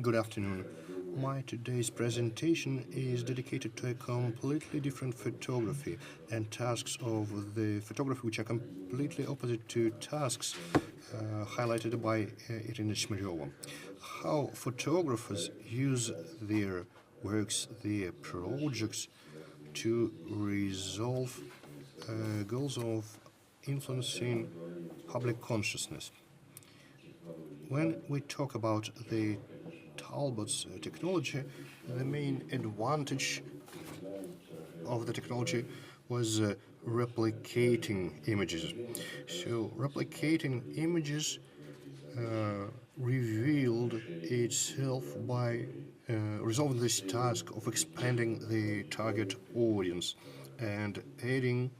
Good afternoon. My today's presentation is dedicated to a completely different photography and tasks of the photography which are completely opposite to tasks highlighted by Irina Shmeryova. How photographers use their works, their projects to resolve goals of influencing public consciousness. When we talk about the Talbot's technology, the main advantage of the technology was replicating images. So, replicating images revealed itself by resolving this task of expanding the target audience and adding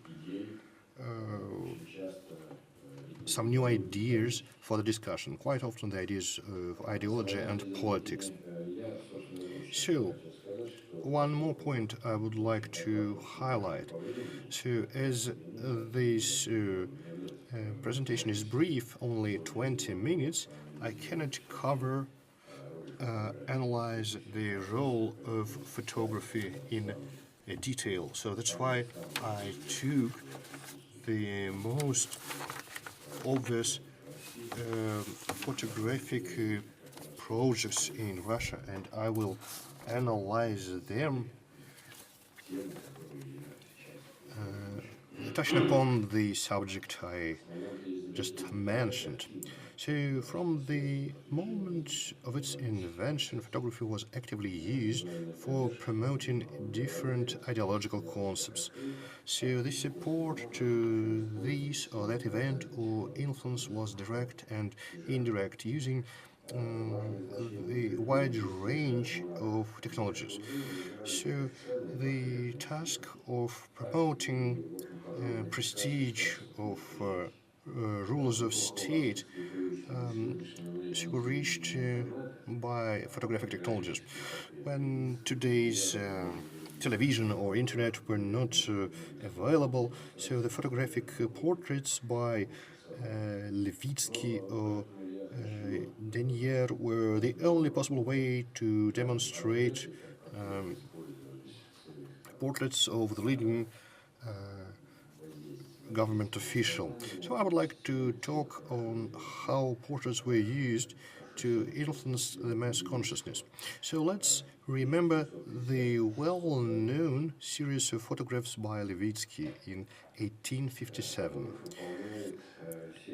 some new ideas for the discussion, quite often the ideas of ideology and politics. So, one more point I would like to highlight. So, as this presentation is brief, only 20 minutes, I cannot cover, analyze the role of photography in detail. So that's why I took the most obvious photographic projects in Russia, and I will analyze them, touching upon the subject I just mentioned. So, from the moment of its invention, photography was actively used for promoting different ideological concepts. So, the support to this or that event or influence was direct and indirect, using a wide range of technologies. So, the task of promoting prestige of rulers of state were reached by photographic technologies. When today's television or internet were not available, so the photographic portraits by Levitsky or Denier were the only possible way to demonstrate portraits of the leading government official. So I would like to talk on how portraits were used to influence the mass consciousness. So let's remember the well-known series of photographs by Levitsky in 1857.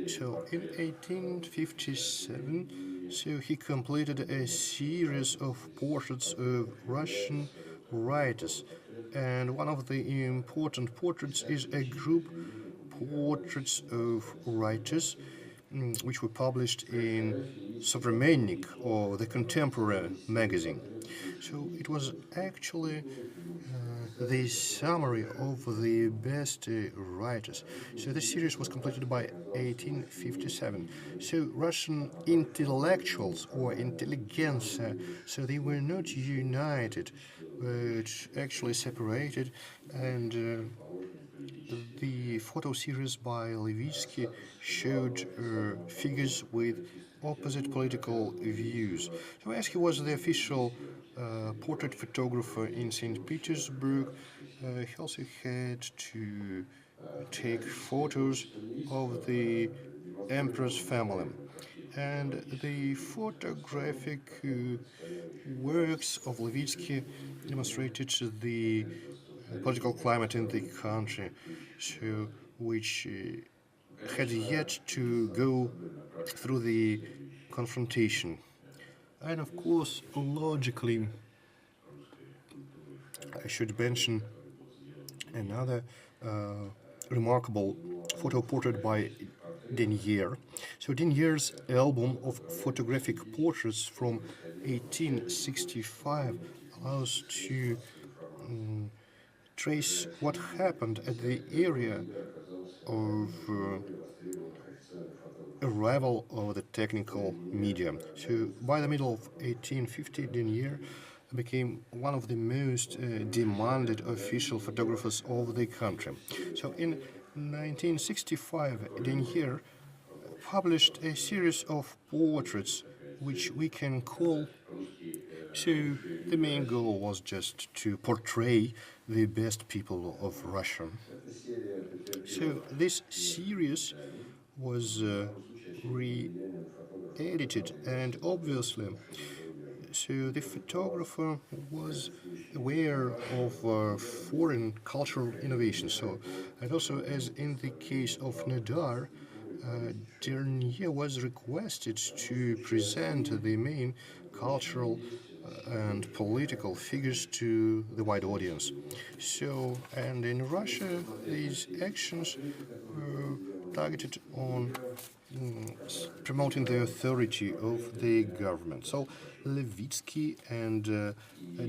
So in 1857, he completed a series of portraits of Russian writers, and one of the important portraits is a group portraits of writers which were published in Sovremennik, or the Contemporary magazine. So it was actually the summary of the best writers. So the series was completed by 1857. So Russian intellectuals or intelligentsia, so they were not united, but actually separated, and the photo series by Levitsky showed figures with opposite political views. So as he was the official portrait photographer in St. Petersburg, he also had to take photos of the emperor's family. And the photographic works of Levitsky demonstrated the political climate in the country, so which had yet to go through the confrontation. And of course, logically, I should mention another remarkable photo portrait by Denier. So Denier's album of photographic portraits from 1865 allows to trace what happened at the area of arrival of the technical medium. So by the middle of 1850, Denier became one of the most demanded official photographers of the country. So in 1965, Denier published a series of portraits which we can call So the main goal was just to portray the best people of Russia. So this series was re-edited, and obviously, so the photographer was aware of foreign cultural innovations. So, and also as in the case of Nadar, Dernier was requested to present the main cultural and political figures to the wide audience. So, and in Russia, these actions were targeted on promoting the authority of the government. So, Levitsky and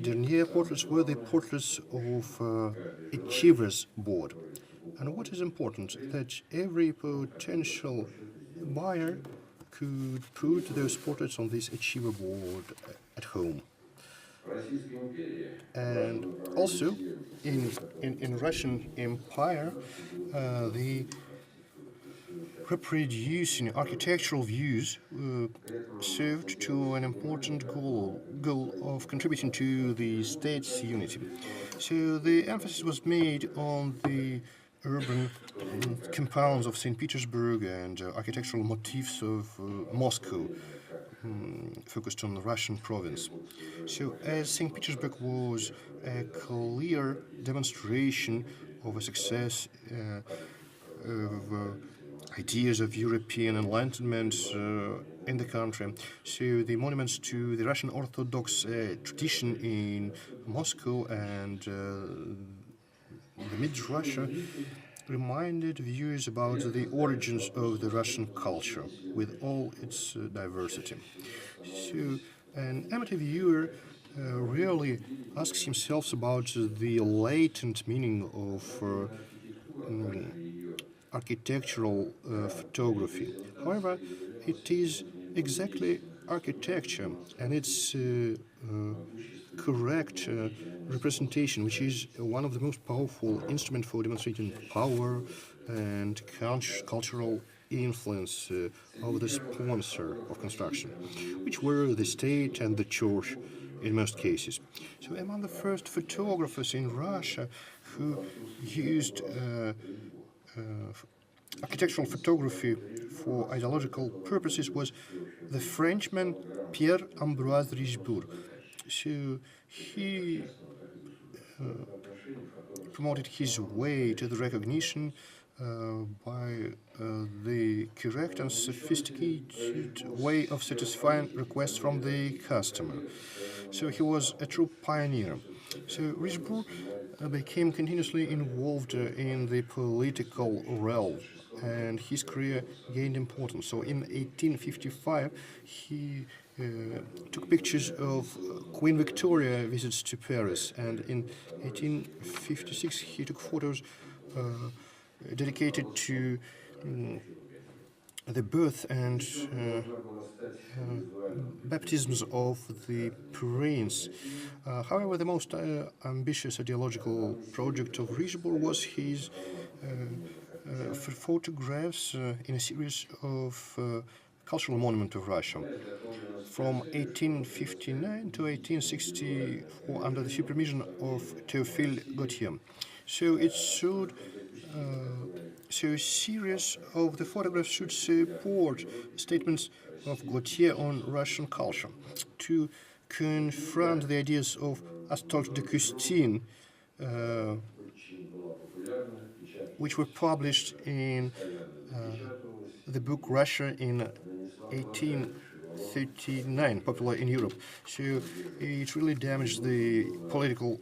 Dernier portraits were the portraits of Achievers Board. And what is important, that every potential buyer could put those portraits on this Achiever Board at home. And also, in Russian Empire, the reproducing architectural views served to an important goal of contributing to the state's unity. So the emphasis was made on the urban compounds of St. Petersburg and architectural motifs of Moscow, focused on the Russian province. So as St. Petersburg was a clear demonstration of a success of ideas of European enlightenment in the country. So the monuments to the Russian Orthodox tradition in Moscow and the Mid-Russia reminded viewers about the origins of the Russian culture with all its diversity. So an amateur viewer rarely asks himself about the latent meaning of architectural photography. However, it is exactly architecture and its correct representation, which is one of the most powerful instruments for demonstrating power and cultural influence of the sponsor of construction, which were the state and the church in most cases. So, among the first photographers in Russia who used architectural photography for ideological purposes was the Frenchman Pierre-Ambroise Richebourg. So he promoted his way to the recognition by the correct and sophisticated way of satisfying requests from the customer. So he was a true pioneer. So Richebourg became continuously involved in the political realm, and his career gained importance. So in 1855, he took pictures of Queen Victoria visits to Paris, and in 1856 he took photos dedicated to the birth and baptisms of the prince. However, the most ambitious ideological project of Richebourg was his photographs in a series of cultural monument of Russia from 1859 to 1864 under the supervision of Théophile Gautier. So it showed so a series of the photographs should support statements of Gautier on Russian culture to confront the ideas of Astolphe de Custine, which were published in the book Russia in 1839, popular in Europe. So it really damaged the political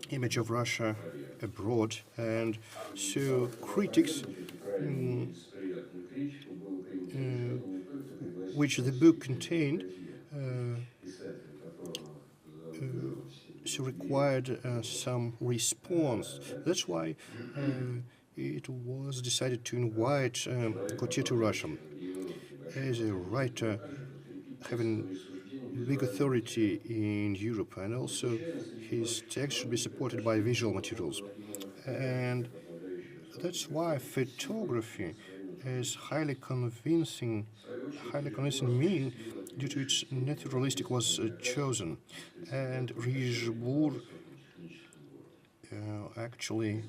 image of Russia abroad, and so critics, which the book contained, so required some response. That's why it was decided to invite Gautier to Russia as a writer having big authority in Europe, and also his text should be supported by visual materials. And that's why photography is highly convincing mean due to its naturalistic was chosen, and Richebourg actually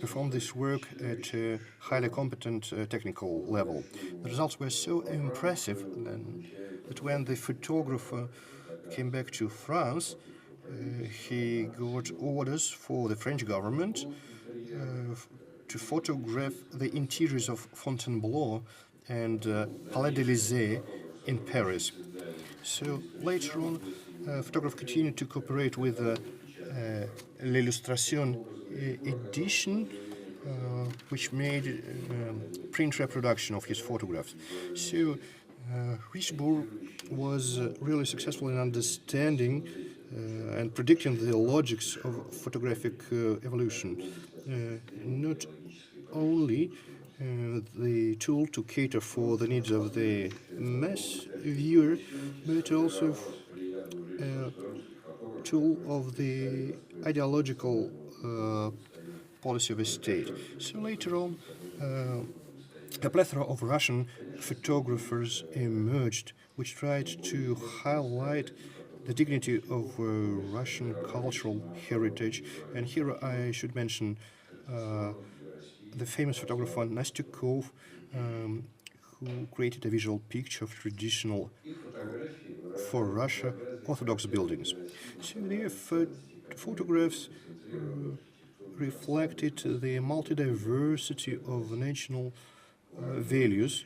performed this work at a highly competent technical level. The results were so impressive that when the photographer came back to France, he got orders for the French government to photograph the interiors of Fontainebleau and Palais de l'Élysée in Paris. So later on, photographer continued to cooperate with l'Illustration edition, which made print reproduction of his photographs. So Richebourg was really successful in understanding and predicting the logics of photographic evolution. Not only the tool to cater for the needs of the mass viewer, but also tool of the ideological policy of a state. So later on, a plethora of Russian photographers emerged, which tried to highlight the dignity of Russian cultural heritage. And here I should mention the famous photographer Nastyukov, who created a visual picture of traditional, for Russia, Orthodox buildings. So their photographs reflected the multi-diversity of national values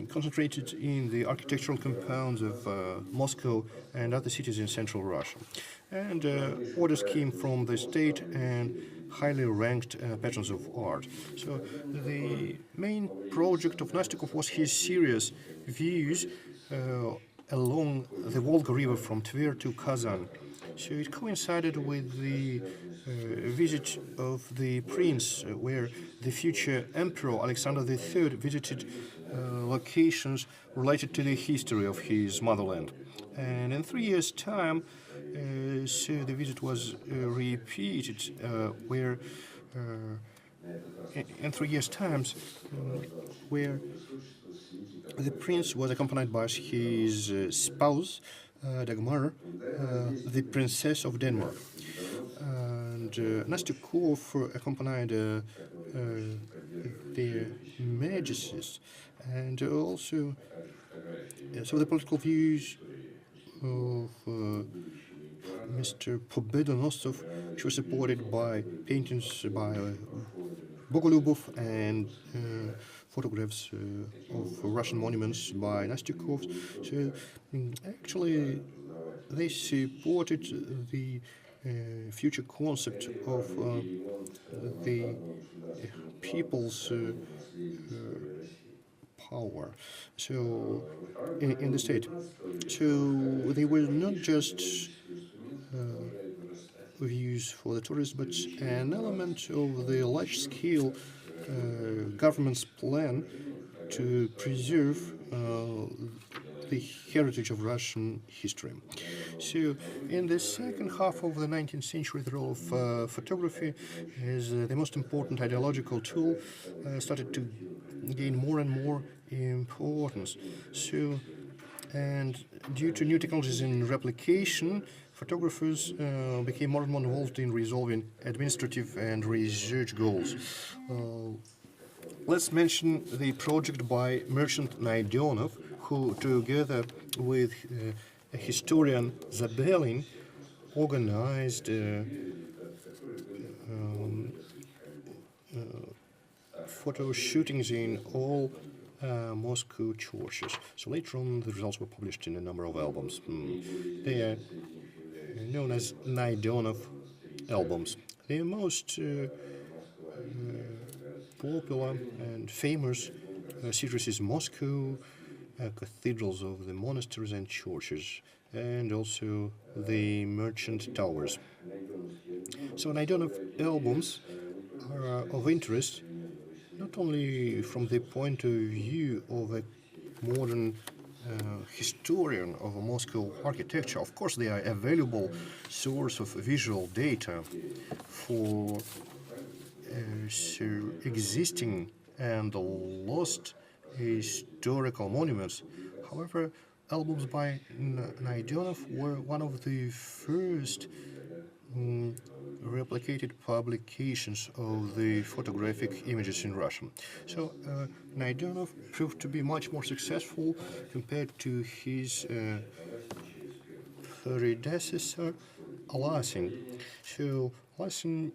concentrated in the architectural compounds of Moscow and other cities in central Russia. And orders came from the state and highly ranked patrons of art. So the main project of Nastyukov was his serious views along the Volga River from Tver to Kazan. So it coincided with the visit of the prince, where the future emperor Alexander III visited locations related to the history of his motherland. And in 3 years' time, so the visit was repeated, where in 3 years' times, where the prince was accompanied by his spouse, Dagmar, the Princess of Denmark. And Nastyukov accompanied their majesties, and also some of the political views of Mr. Pobedonosov, which were supported by paintings by Bogolyubov and photographs of Russian monuments by Nastyukov. So actually they supported the future concept of the people's power, so in the state. So they were not just views for the tourists, but an element of the large-scale government's plan to preserve the heritage of Russian history. So, in the second half of the 19th century, the role of photography as the most important ideological tool started to gain more and more importance. So, and due to new technologies in replication, photographers became more and more involved in resolving administrative and research goals. Let's mention the project by merchant Naidionov, who, together with historian Zabelin, organized photo shootings in all Moscow churches. So later on, the results were published in a number of albums. They are known as Naidionov albums. Their most popular and famous series is Moscow, cathedrals of the monasteries and churches, and also the merchant towers. So Naidionov albums are of interest not only from the point of view of a modern historian of Moscow architecture. Of course, they are a valuable source of visual data for existing and lost historical monuments. However, albums by Naidonov were one of the first replicated publications of the photographic images in Russian. So Naidonov proved to be much more successful compared to his predecessor, Alasin. So Alasin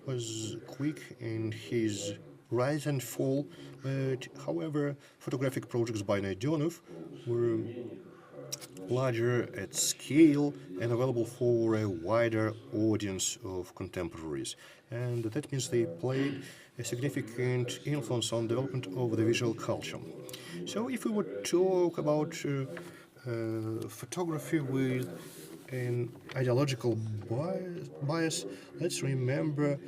was quick in his rise and fall, but however, photographic projects by Naidonov were larger at scale and available for a wider audience of contemporaries. And that means they played a significant influence on development of the visual culture. So if we would talk about photography with an ideological bias, let's remember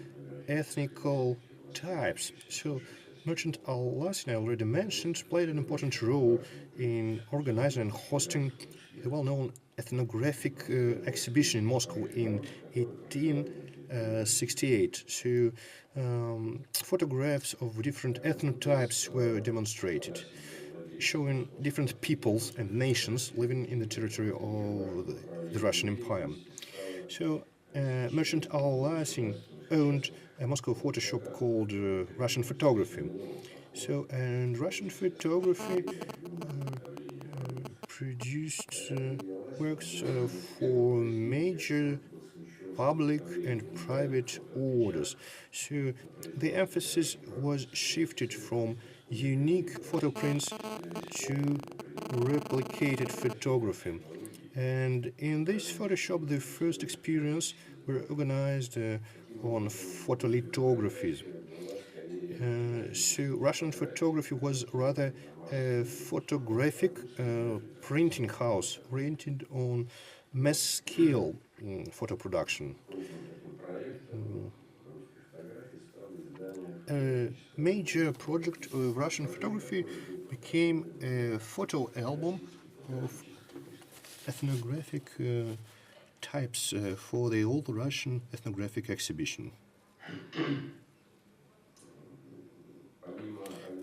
ethnical types. So Merchant Al-Lasin, I already mentioned, played an important role in organizing and hosting a well-known ethnographic exhibition in Moscow in 1868. So photographs of different ethnotypes were demonstrated, showing different peoples and nations living in the territory of the Russian Empire. So Merchant Al-Lasin owned a Moscow photo shop called Russian Photography. So, and Russian Photography produced works for major public and private orders. So the emphasis was shifted from unique photo prints to replicated photography. And in this photo shop, the first experience were organized on photolithographies. So Russian photography was rather a photographic printing house oriented on mass scale photo production. A major project of Russian photography became a photo album of ethnographic types for the Old Russian Ethnographic Exhibition.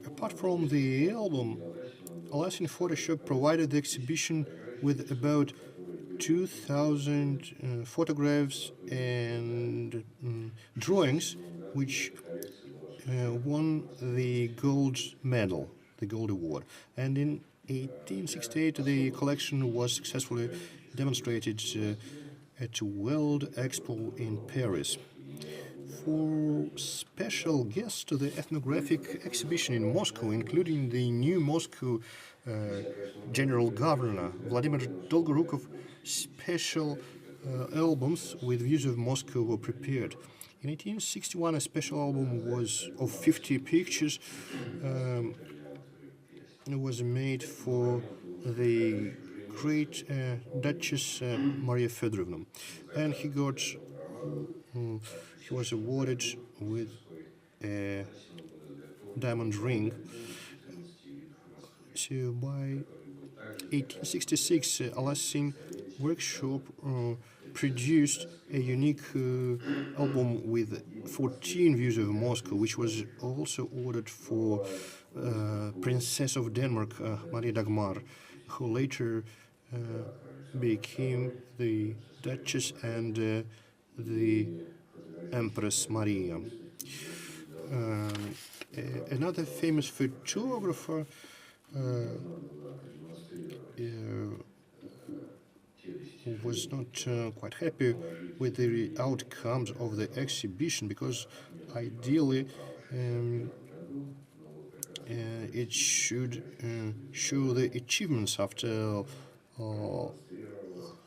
Apart from the album, Alasin Photoshop provided the exhibition with about 2,000 photographs and drawings, which won the gold medal, the gold award. And in 1868, the collection was successfully demonstrated at World Expo in Paris. For special guests to the ethnographic exhibition in Moscow, including the new Moscow General Governor Vladimir Dolgorukov, special albums with views of Moscow were prepared. In 1861, a special album was of 50 pictures was made for the great Duchess Maria Fedorovna, and he was awarded with a diamond ring. So by 1866, Alasin Workshop produced a unique album with 14 views of Moscow, which was also ordered for Princess of Denmark, Maria Dagmar, who later became the Duchess and the Empress Maria. Another famous photographer was not quite happy with the outcomes of the exhibition, because ideally it should show the achievements after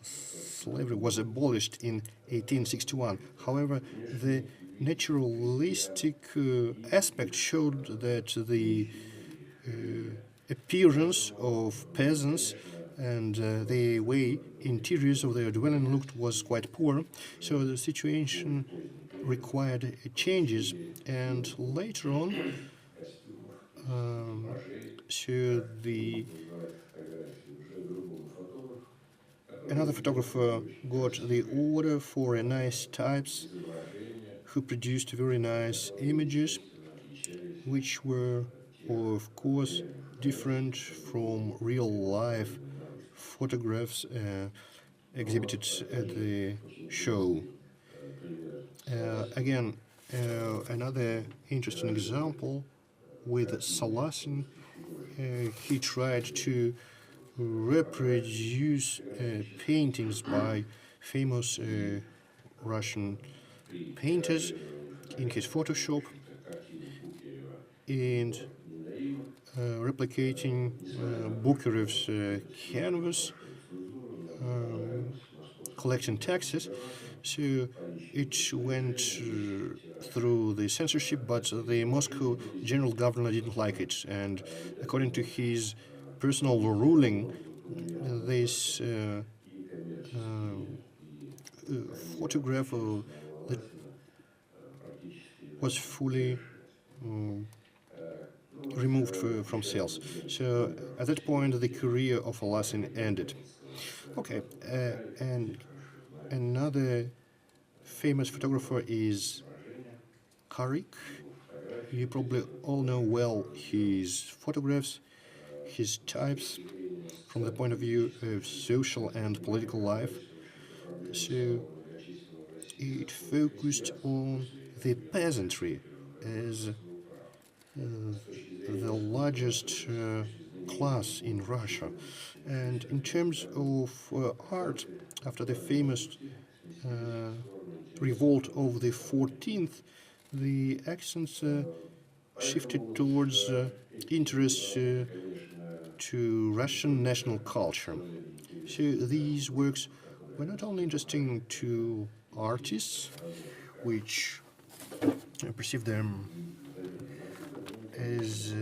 slavery was abolished in 1861. However, the naturalistic aspect showed that the appearance of peasants and the way interiors of their dwelling looked was quite poor, so the situation required changes. And later on, so another photographer got the order for a nice types, who produced very nice images, which were of course, different from real-life photographs exhibited at the show. Again, another interesting example with Salasin, he tried to reproduce paintings by famous Russian painters in his Photoshop and replicating Bukarev's canvas, collecting taxes. So it went through the censorship, but the Moscow general governor didn't like it, and according to his personal ruling, this photograph that was fully removed from sales. So at that point, the career of Alasin ended. Okay, and another famous photographer is Karik. You probably all know well his photographs, his types from the point of view of social and political life. So it focused on the peasantry as the largest class in Russia. And in terms of art, after the famous revolt of the 14th, the accents shifted towards interest to Russian national culture. So these works were not only interesting to artists, which perceived them as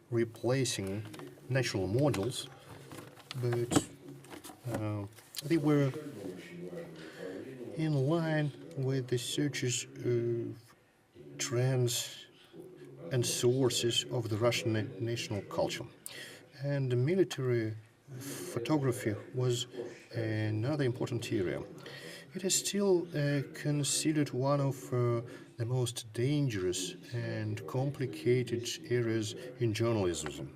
replacing natural models, but they were in line with the searches of trends and sources of the Russian national culture. And military photography was another important area. It is still considered one of the most dangerous and complicated areas in journalism.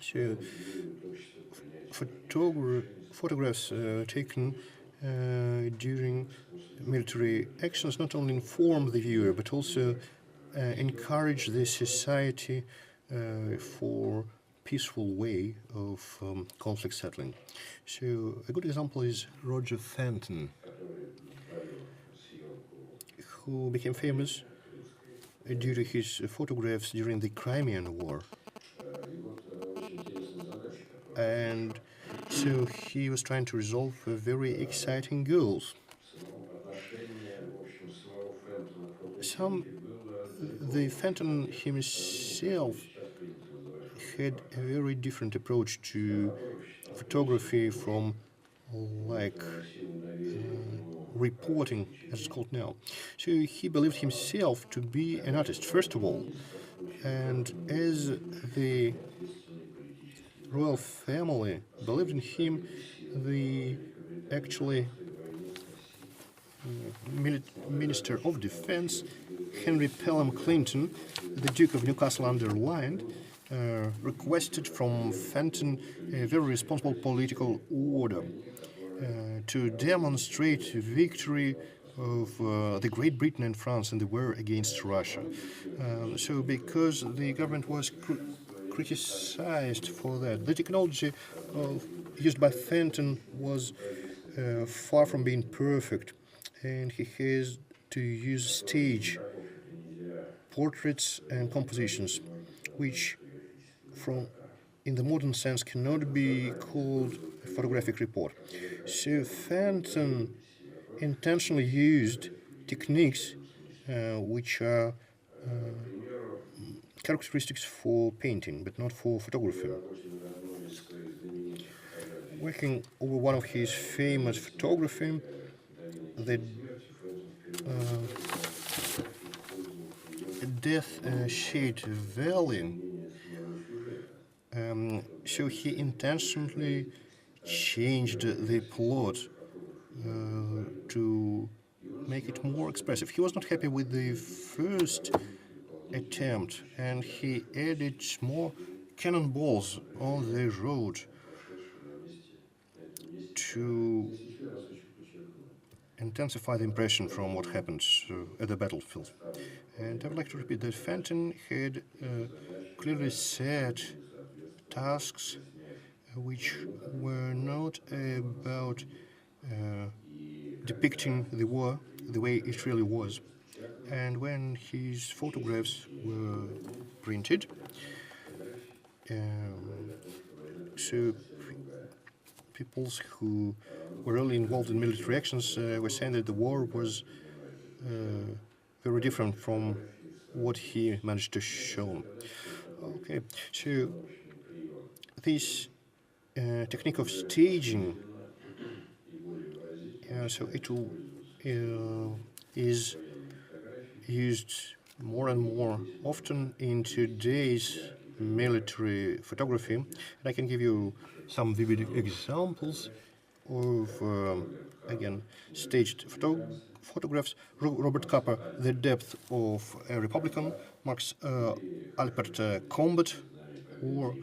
So, photographs taken during military actions not only inform the viewer but also encourage the society for peaceful way of conflict settling. So a good example is Roger Fenton, who became famous due to his photographs during the Crimean War. And so he was trying to resolve very exciting goals. The Fenton himself had a very different approach to photography from reporting, as it's called now. So he believed himself to be an artist, first of all. And as the royal family believed in him, the actually Minister of Defense, Henry Pelham Clinton, the Duke of Newcastle-under-Lyme, requested from Fenton a very responsible political order to demonstrate victory of the Great Britain and France in the war against Russia. So because the government was criticized for that, the technology used by Fenton was far from being perfect, and he has to use stage portraits and compositions, which in the modern sense cannot be called a photographic report. So Fenton intentionally used techniques which are characteristics for painting, but not for photography. Working over one of his famous photography, the Death Shade Valley, so he intentionally changed the plot to make it more expressive. He was not happy with the first attempt, and he added more cannonballs on the road to intensify the impression from what happened at the battlefield. And I would like to repeat that Fenton had clearly set tasks which were not about depicting the war the way it really was. And when his photographs were printed, so people who were really involved in military actions were saying that the war was very different from what he managed to show. Okay, so this technique of staging, so it is used more and more often in today's military photography. And I can give you some vivid examples of, again, staged photographs. Robert Capa, The Depth of a Republican, Max Alpert Combat, or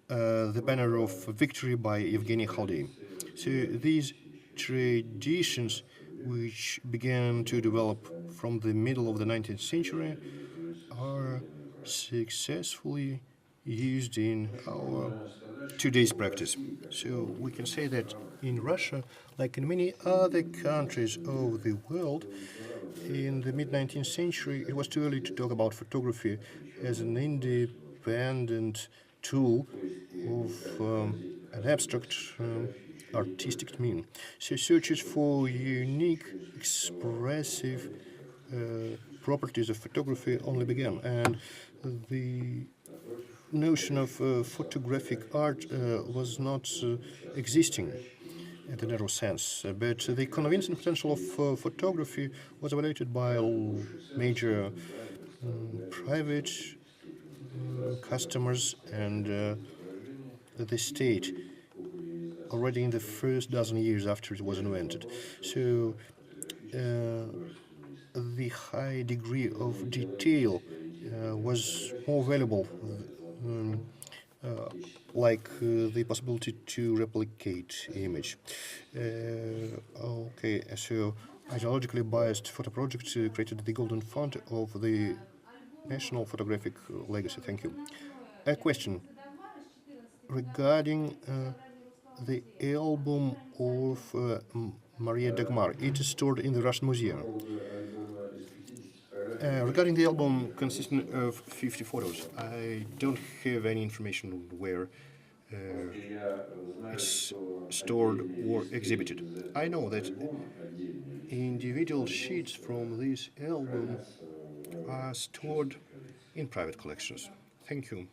The Banner of Victory by Evgeny Khaldei. So these traditions, which began to develop from the middle of the 19th century, are successfully used in our today's practice. So we can say that in Russia, like in many other countries of the world, in the mid-19th century, it was too early to talk about photography as an independent tool of an abstract artistic mean. So searches for unique, expressive properties of photography only began, and the notion of photographic art was not existing in the narrow sense, but the convincing potential of photography was evaluated by major private customers and the state already in the first dozen years after it was invented. So the high degree of detail was more valuable, like the possibility to replicate image. Okay, so ideologically biased photo projects created the golden font of the national photographic legacy. Thank you. A question regarding the album of Maria Dagmar. It is stored in the Russian Museum. Regarding the album consisting of 50 photos, I don't have any information where it's stored or exhibited. I know that individual sheets from this album are stored in private collections. Thank you.